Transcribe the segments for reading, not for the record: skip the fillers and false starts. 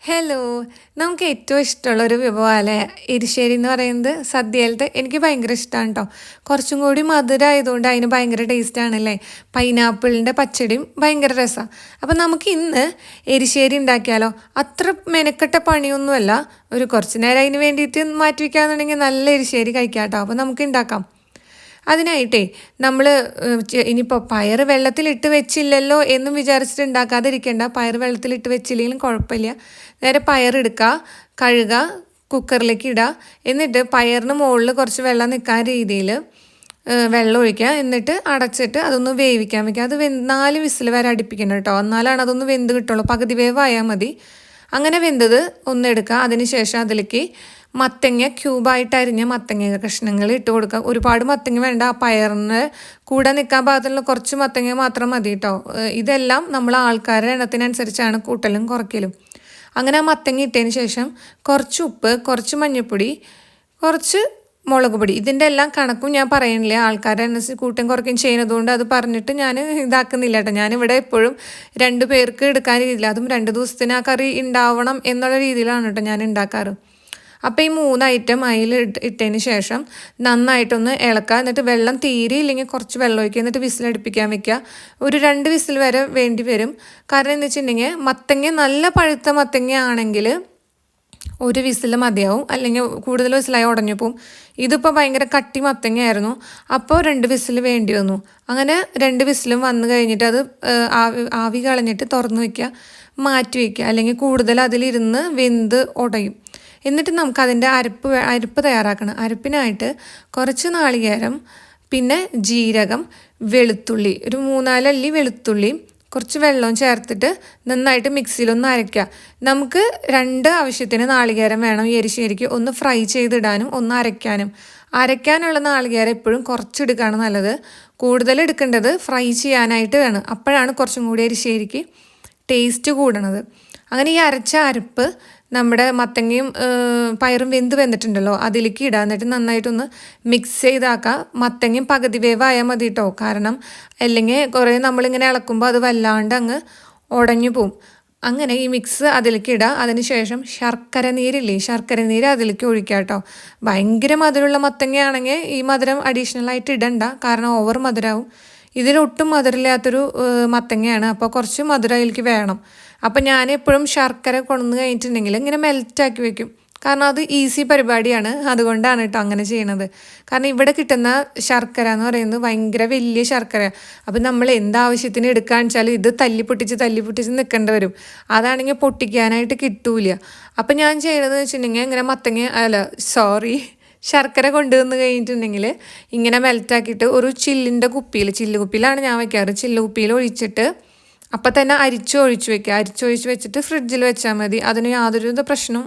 Hello! നമുക്ക് ഏറ്റവും ഇഷ്ടമുള്ളൊരു വിഭവമല്ലേ എരിശ്ശേരി എന്ന് പറയുന്നത് സദ്യയിലത്തെ. എനിക്ക് ഭയങ്കര ഇഷ്ടമാണ് കേട്ടോ. കുറച്ചും കൂടി മധുരമായതുകൊണ്ട് അതിന് ഭയങ്കര ടേസ്റ്റാണല്ലേ. പൈനാപ്പിളിൻ്റെ പച്ചടിയും ഭയങ്കര രസമാണ്. അപ്പം നമുക്ക് ഇന്ന് എരിശ്ശേരി ഉണ്ടാക്കിയാലോ? അത്ര മെനക്കെട്ട പണിയൊന്നുമല്ല. ഒരു കുറച്ച് നേരം അതിന് വേണ്ടിയിട്ട് മാറ്റി വയ്ക്കുകയാണെന്നുണ്ടെങ്കിൽ നല്ല എരിശ്ശേരി കഴിക്കാം കേട്ടോ. അപ്പം നമുക്ക് ഉണ്ടാക്കാം. അതിനായിട്ടേ നമ്മൾ ഇനിയിപ്പോൾ പയർ വെള്ളത്തിലിട്ട് വെച്ചില്ലല്ലോ എന്നും വിചാരിച്ചിട്ട് ഉണ്ടാക്കാതിരിക്കേണ്ട. പയർ വെള്ളത്തിലിട്ട് വെച്ചില്ലെങ്കിലും കുഴപ്പമില്ല. നേരെ പയറെടുക്കുക, കഴുകുക, കുക്കറിലേക്ക് ഇടുക. എന്നിട്ട് പയറിന് മുകളിൽ കുറച്ച് വെള്ളം നിൽക്കാൻ രീതിയിൽ വെള്ളം ഒഴിക്കുക. എന്നിട്ട് അടച്ചിട്ട് അതൊന്ന് വേവിക്കാൻ വയ്ക്കുക. അത് 4 വിസിൽ വരെ അടുപ്പിക്കണം കേട്ടോ. എന്നാലാണ് അതൊന്ന് വെന്ത് കിട്ടുള്ളൂ. പകുതി വേവായാൽ മതി. അങ്ങനെ വെന്തത് ഒന്നെടുക്കുക. അതിന് ശേഷം അതിലേക്ക് മത്തങ്ങ ക്യൂബായിട്ട് അരിഞ്ഞ മത്തങ്ങ കഷ്ണങ്ങൾ ഇട്ട് കൊടുക്കുക. ഒരുപാട് മത്തങ്ങ വേണ്ട. ആ പയറിന് കൂടെ നിൽക്കാൻ പാകത്തിലുള്ള കുറച്ച് മത്തങ്ങ മാത്രം മതി കേട്ടോ. ഇതെല്ലാം നമ്മൾ ആൾക്കാരുടെ എണ്ണത്തിനനുസരിച്ചാണ് കൂട്ടലും കുറയ്ക്കലും. അങ്ങനെ ആ മത്തങ്ങ ഇട്ടതിന് ശേഷം കുറച്ച് ഉപ്പ്, കുറച്ച് മഞ്ഞൾപ്പൊടി, കുറച്ച് മുളക് പൊടി. ഇതിൻ്റെ എല്ലാം കണക്കും ഞാൻ പറയുന്നില്ല. ആൾക്കാരുടെ അനുസരിച്ച് കൂട്ടം കുറയ്ക്കും ചെയ്യുന്നതുകൊണ്ട് അത് പറഞ്ഞിട്ട് ഞാൻ ഇതാക്കുന്നില്ല കേട്ടോ. ഞാനിവിടെ എപ്പോഴും 2 പേർക്ക് എടുക്കാൻ രീതിയിൽ, അതും 2 ദിവസത്തിന് ആ കറി ഉണ്ടാവണം എന്നുള്ള രീതിയിലാണ് കേട്ടോ ഞാൻ ഉണ്ടാക്കാറ്. അപ്പോൾ ഈ 3 ഐറ്റം അതിൽ ഇട്ടതിന് ശേഷം നന്നായിട്ടൊന്ന് ഇളക്കുക. എന്നിട്ട് വെള്ളം തീരെ ഇല്ലെങ്കിൽ കുറച്ച് വെള്ളം ഒഴിക്കുക. എന്നിട്ട് വിസിലടുപ്പിക്കാൻ വെക്കുക. ഒരു 2 വിസിൽ വരെ വേണ്ടി വരും. കാരണം എന്ന് വെച്ചിട്ടുണ്ടെങ്കിൽ മത്തങ്ങ നല്ല പഴുത്ത മത്തങ്ങ ആണെങ്കിൽ 1 വിസിൽ മതിയാവും. അല്ലെങ്കിൽ കൂടുതൽ വിസിലായി ഉടഞ്ഞു പോവും. ഇതിപ്പോൾ ഭയങ്കര കട്ടി മത്തങ്ങയായിരുന്നു. അപ്പോൾ 2 വിസിൽ വേണ്ടി വന്നു. അങ്ങനെ 2 വിസിലും വന്നു കഴിഞ്ഞിട്ട് അത് ആവി കളഞ്ഞിട്ട് തുറന്ന് വയ്ക്കുക, മാറ്റി വയ്ക്കുക. അല്ലെങ്കിൽ കൂടുതൽ അതിലിരുന്ന് വെന്ത് ഉടയും. എന്നിട്ട് നമുക്കതിൻ്റെ അരപ്പ് തയ്യാറാക്കണം. അരപ്പിനായിട്ട് കുറച്ച് നാളികേരം, പിന്നെ ജീരകം, വെളുത്തുള്ളി, ഒരു 3-4 അല്ലി വെളുത്തുള്ളി, കുറച്ച് വെള്ളവും ചേർത്തിട്ട് നന്നായിട്ട് മിക്സിയിലൊന്ന് അരയ്ക്കുക. നമുക്ക് 2 ആവശ്യത്തിന് നാളികേരം വേണം ഈ എരിശ്ശേരിക്ക്. ഒന്ന് ഫ്രൈ ചെയ്തിടാനും ഒന്ന് അരയ്ക്കാനും. അരയ്ക്കാനുള്ള നാളികേരം എപ്പോഴും കുറച്ചെടുക്കുകയാണ് നല്ലത്. കൂടുതൽ എടുക്കേണ്ടത് ഫ്രൈ ചെയ്യാനായിട്ട് വേണം. അപ്പോഴാണ് കുറച്ചും കൂടി എരിശ്ശേരിക്ക് ടേസ്റ്റ് കൂടണത്. അങ്ങനെ ഈ അരച്ച അരപ്പ് നമ്മുടെ മത്തങ്ങയും പയറും വെന്തിട്ടുണ്ടല്ലോ അതിലേക്ക് ഇടുക. എന്നിട്ട് നന്നായിട്ടൊന്ന് മിക്സ് ചെയ്താക്കുക. മത്തങ്ങയും പകുതി വേവായാൽ മതി കേട്ടോ. കാരണം അല്ലെങ്കിൽ കുറേ നമ്മളിങ്ങനെ ഇളക്കുമ്പോൾ അത് വല്ലാണ്ട് അങ്ങ് ഉടഞ്ഞു പോവും. അങ്ങനെ ഈ മിക്സ് അതിലേക്ക് ഇടുക. അതിന് ശേഷം ശർക്കര നീര് അതിലേക്ക് ഒഴിക്കുക കേട്ടോ. ഭയങ്കര മധുരമുള്ള മത്തങ്ങയാണെങ്കിൽ ഈ മധുരം അഡീഷണലായിട്ട് ഇടണ്ട. കാരണം ഓവർ മധുരമാവും. ഇതിലൊട്ടും മധുരമില്ലാത്തൊരു മത്തങ്ങയാണ്. അപ്പോൾ കുറച്ച് മധുരം അതിലേക്ക് വേണം. അപ്പം ഞാൻ എപ്പോഴും ശർക്കര കൊണ്ടുവന്ന് കഴിഞ്ഞിട്ടുണ്ടെങ്കിൽ ഇങ്ങനെ മെൽറ്റാക്കി വെക്കും. കാരണം അത് ഈസി പരിപാടിയാണ്. അതുകൊണ്ടാണ് കേട്ടോ അങ്ങനെ ചെയ്യണത്. കാരണം ഇവിടെ കിട്ടുന്ന ശർക്കര എന്ന് പറയുന്നത് ഭയങ്കര വലിയ ശർക്കര. അപ്പം നമ്മൾ എന്താവശ്യത്തിന് എടുക്കുകയെന്ന് വെച്ചാൽ ഇത് തല്ലിപ്പൊട്ടിച്ച് നിൽക്കേണ്ടി വരും. അതാണെങ്കിൽ പൊട്ടിക്കാനായിട്ട് കിട്ടൂല. അപ്പം ഞാൻ ചെയ്യണതെന്ന് വെച്ചിട്ടുണ്ടെങ്കിൽ ഇങ്ങനെ ശർക്കര കൊണ്ടുവന്ന് കഴിഞ്ഞിട്ടുണ്ടെങ്കിൽ ഇങ്ങനെ മെൽറ്റാക്കിയിട്ട് ഒരു ചില്ല് കുപ്പിയിലാണ് ഞാൻ വയ്ക്കാറ്. ചില്ല് കുപ്പിയിൽ ഒഴിച്ചിട്ട് അപ്പം തന്നെ ഒഴിച്ച് വെച്ചിട്ട് ഫ്രിഡ്ജിൽ വെച്ചാൽ മതി. അതിന് യാതൊരു പ്രശ്നവും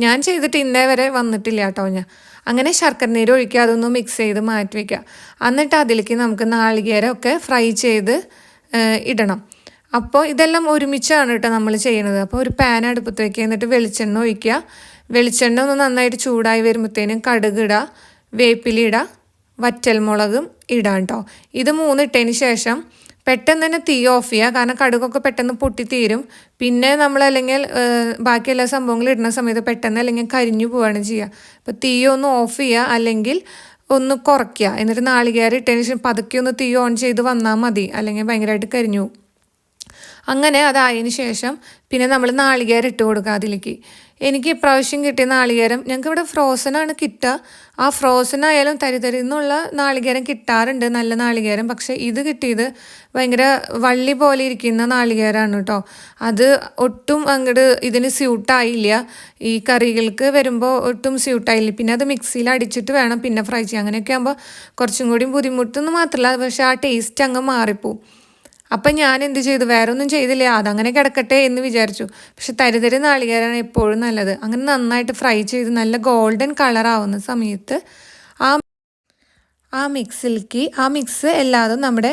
ഞാൻ ചെയ്തിട്ട് ഇന്നേ വരെ വന്നിട്ടില്ല കേട്ടോ. അങ്ങനെ ശർക്കര നീര് ഒഴിക്കുക, അതൊന്ന് മിക്സ് ചെയ്ത് മാറ്റി വയ്ക്കുക. എന്നിട്ട് അതിലേക്ക് നമുക്ക് നാളികേരമൊക്കെ ഫ്രൈ ചെയ്ത് ഇടണം. അപ്പോൾ ഇതെല്ലാം ഒരുമിച്ചാണ് കേട്ടോ നമ്മൾ ചെയ്യണത്. അപ്പോൾ ഒരു പാൻ അടുപ്പത്ത് വയ്ക്കുക. എന്നിട്ട് വെളിച്ചെണ്ണ ഒഴിക്കുക. വെളിച്ചെണ്ണ ഒന്ന് നന്നായിട്ട് ചൂടായി വരുമ്പോഴത്തേനും കടുക് ഇടുക, വേപ്പില ഇടുക, വറ്റൽമുളകും ഇടാം കേട്ടോ. ഇത് 3 ഇട്ടതിന് ശേഷം പെട്ടെന്ന് തന്നെ തീ ഓഫ് ചെയ്യുക. കാരണം കടുകൊക്കെ പെട്ടെന്ന് പൊട്ടിത്തീരും. പിന്നെ നമ്മളല്ലെങ്കിൽ ബാക്കി എല്ലാ സംഭവങ്ങളും ഇടുന്ന സമയത്ത് പെട്ടെന്ന് അല്ലെങ്കിൽ കരിഞ്ഞു പോവുകയാണ് ചെയ്യുക. അപ്പോൾ തീ ഒന്ന് ഓഫ് ചെയ്യുക, അല്ലെങ്കിൽ ഒന്ന് കുറയ്ക്കുക. എന്നിട്ട് നാളികേരം ഇട്ടതിന് ശേഷം പതുക്കെ ഒന്ന് തീ ഓൺ ചെയ്ത് വന്നാൽ മതി. അല്ലെങ്കിൽ ഭയങ്കരമായിട്ട് കരിഞ്ഞു പോകും. അങ്ങനെ അതായതിന് ശേഷം പിന്നെ നമ്മൾ നാളികേരം ഇട്ട് കൊടുക്കുക അതിലേക്ക്. എനിക്ക് ഇപ്രാവശ്യം കിട്ടിയ നാളികേരം ഞങ്ങൾക്ക് ഇവിടെ ഫ്രോസനാണ് കിട്ടുക. ആ ഫ്രോസൺ ആയാലും തരിന്നുള്ള നാളികേരം കിട്ടാറുണ്ട്, നല്ല നാളികേരം. പക്ഷേ ഇത് കിട്ടിയത് ഭയങ്കര വള്ളി പോലെ ഇരിക്കുന്ന നാളികേരമാണ് കേട്ടോ. അത് ഒട്ടും അങ്ങോട്ട് ഇതിന് സ്യൂട്ടായില്ല. ഈ കറികൾക്ക് വരുമ്പോൾ ഒട്ടും സ്യൂട്ടായില്ല. പിന്നെ അത് മിക്സിയിൽ അടിച്ചിട്ട് വേണം പിന്നെ ഫ്രൈ ചെയ്യാൻ. അങ്ങനെയൊക്കെ ആകുമ്പോൾ കുറച്ചും കൂടി ബുദ്ധിമുട്ടെന്ന് മാത്രമല്ല, പക്ഷേ ആ ടേസ്റ്റ് അങ്ങ് മാറിപ്പോവും. അപ്പം ഞാൻ എന്ത് ചെയ്തു, വേറെ ഒന്നും ചെയ്തില്ല, അതങ്ങനെ കിടക്കട്ടെ എന്ന് വിചാരിച്ചു. പക്ഷെ തരി നാളികേരമാണ് എപ്പോഴും നല്ലത്. അങ്ങനെ നന്നായിട്ട് ഫ്രൈ ചെയ്ത് നല്ല ഗോൾഡൻ കളറാവുന്ന സമയത്ത് ആ മിക്സ് എല്ലാതും നമ്മുടെ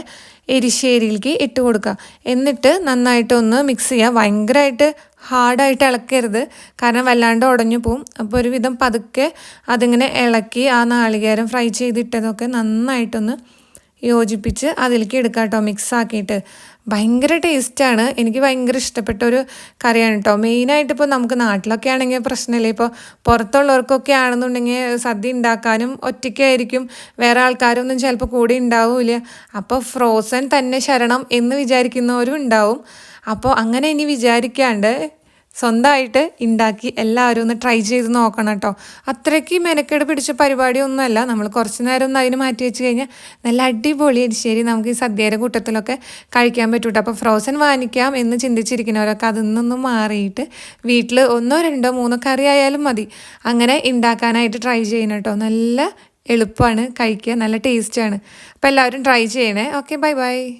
എരിശ്ശേരിയിലേക്ക് ഇട്ട് കൊടുക്കുക. എന്നിട്ട് നന്നായിട്ടൊന്ന് മിക്സ് ചെയ്യുക. ഭയങ്കരമായിട്ട് ഹാർഡായിട്ട് ഇളക്കരുത്, കാരണം വല്ലാണ്ട് ഉടഞ്ഞു പോവും. അപ്പോൾ ഒരുവിധം പതുക്കെ അതിങ്ങനെ ഇളക്കി ആ നാളികേരം ഫ്രൈ ചെയ്തിട്ടതൊക്കെ നന്നായിട്ടൊന്ന് യോജിപ്പിച്ച് അതിലേക്ക് എടുക്കാം കേട്ടോ, മിക്സ് ആക്കിയിട്ട്. ഭയങ്കര ടേസ്റ്റാണ്. എനിക്ക് ഭയങ്കര ഇഷ്ടപ്പെട്ട ഒരു കറിയാണ് കേട്ടോ. മെയിനായിട്ട് ഇപ്പോൾ നമുക്ക് നാട്ടിലൊക്കെ ആണെങ്കിൽ പ്രശ്നമില്ല. ഇപ്പോൾ പുറത്തുള്ളവർക്കൊക്കെ ആണെന്നുണ്ടെങ്കിൽ സദ്യ ഉണ്ടാക്കാനും ഒറ്റയ്ക്കായിരിക്കും, വേറെ ആൾക്കാരൊന്നും ചിലപ്പോൾ കൂടെ ഉണ്ടാവില്ല. അപ്പോൾ ഫ്രോസൺ തന്നെ ശരണം എന്ന് വിചാരിക്കുന്നവരും ഉണ്ടാവും. അപ്പോൾ അങ്ങനെ ഇനി വിചാരിക്കാണ്ട് സ്വന്തമായിട്ട് ഉണ്ടാക്കി എല്ലാവരും ഒന്ന് ട്രൈ ചെയ്ത് നോക്കണം കേട്ടോ. അത്രയ്ക്ക് മെനക്കെട് പിടിച്ച പരിപാടിയൊന്നുമല്ല. നമ്മൾ കുറച്ച് നേരം ഒന്ന് അതിന് മാറ്റി വെച്ച് കഴിഞ്ഞാൽ നല്ല അടിപൊളി എരിശ്ശേരി നമുക്ക് ഈ സദ്യയുടെ കൂട്ടത്തിലൊക്കെ കഴിക്കാൻ പറ്റൂട്ടോ. അപ്പോൾ ഫ്രോസൺ വാങ്ങിക്കാം എന്ന് ചിന്തിച്ചിരിക്കുന്നവരൊക്കെ അതിൽ നിന്നും മാറിയിട്ട് വീട്ടിൽ 1 2 3 കറി ആയാലും മതി, അങ്ങനെ ഉണ്ടാക്കാനായിട്ട് ട്രൈ ചെയ്യണം കേട്ടോ. നല്ല എളുപ്പമാണ്, കഴിക്കുക നല്ല ടേസ്റ്റാണ്. അപ്പോൾ എല്ലാവരും ട്രൈ ചെയ്യണേ. Okay, bye bye.